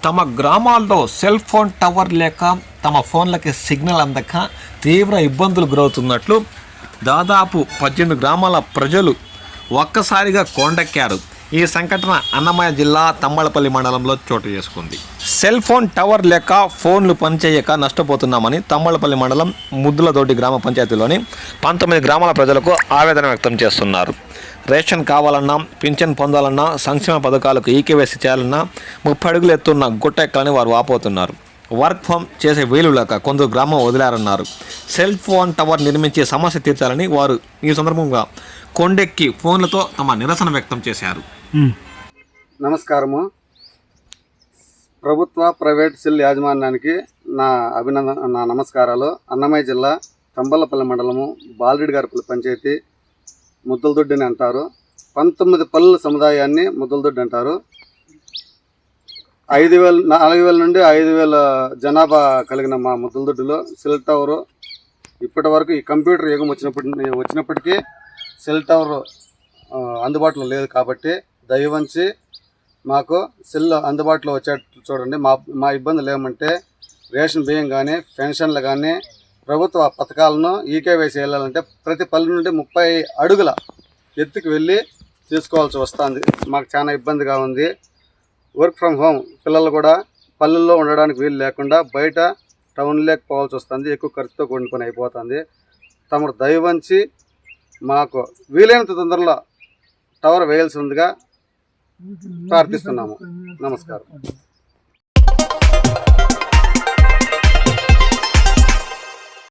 తమ గ్రామాల్లో cell phone tower లేక తమ ఫోన్లకి సిగ్నల్ అందక తీవ్ర ఇబ్బందులు గురవుతున్నట్లు దాదాపు 18 గ్రామాల ప్రజలు ఒక్కసారిగా కొండెక్కారు. ఈ సంఘటన అన్నమయ్య జిల్లా తమ్మలపల్లి మండలంలో చోటు చేసుకుంది. సెల్ ఫోన్ టవర్ లేక ఫోన్లు పనిచేయక నష్టపోతున్నామని తమ్మలపల్లి మండలం ముద్దులదొడ్డి గ్రామ పంచాయతీలోని 19 గ్రామాల ప్రజలకు ఆవేదన వ్యక్తం చేస్తున్నారు. రేషన్ కావాలన్నా, పింఛన్ పొందాలన్నా, సంక్షేమ పథకాలకు ఈకేవైసీ చేయాలన్నా 30 అడుగులు ఎత్తున్న గుట్టెక్కలని వారు వాపోతున్నారు. వర్క్ ఫ్రమ్ చేసే వీలు లేక కొందరు గ్రామం వదిలారన్నారు. సెల్ ఫోన్ టవర్ నిర్మించే సమస్య తీర్చాలని వారు ఈ సందర్భంగా కొండెక్కి ఫోన్లతో తమ నిరసన వ్యక్తం చేశారు. నమస్కారము. ప్రభుత్వ ప్రైవేట్ సెల్ యాజమాన్యానికి నా నమస్కారాలు. అన్నమయ్య జిల్లా తంబలపల్లి మండలము బాలరెడ్డిగారిపల్లి పంచాయతీ ముద్దలదొడ్డిని అంటారు. 19 పల్లెల సముదాయాన్ని ముద్దలదొడ్డి అంటారు. 4,000 నుండి 5,000 జనాభా కలిగిన మా ముద్దలదొడ్డిలో సెల్ టవరు ఇప్పటి వరకు ఈ కంప్యూటర్ యుగం వచ్చినప్పటికీ సెల్ టవర్ అందుబాటులో లేదు. కాబట్టి దయవంచి మాకు సెల్ అందుబాటులో వచ్చేట్టు చూడండి. మా ఇబ్బందులు ఏమంటే రేషన్ బియ్యం కానీ, పెన్షన్లు కానీ, ప్రభుత్వ పథకాలను ఈకేవైసీ వెళ్ళాలంటే ప్రతి పల్లె నుండి 30 అడుగుల ఎత్తుకు వెళ్ళి తీసుకోవాల్సి వస్తుంది. మాకు చాలా ఇబ్బందిగా ఉంది. వర్క్ ఫ్రమ్ హోమ్ పిల్లలు కూడా పల్లెల్లో ఉండడానికి వీలు లేకుండా బయట టౌన్లోకి పోవాల్సి వస్తుంది. ఎక్కువ ఖర్చుతో కూడిన పని అయిపోతుంది. తమరు దయవంచి మాకు వీలైనంత తొందరలో టవర్ వేయాల్సిందిగా ప్రార్థిస్తున్నాము. నమస్కారం.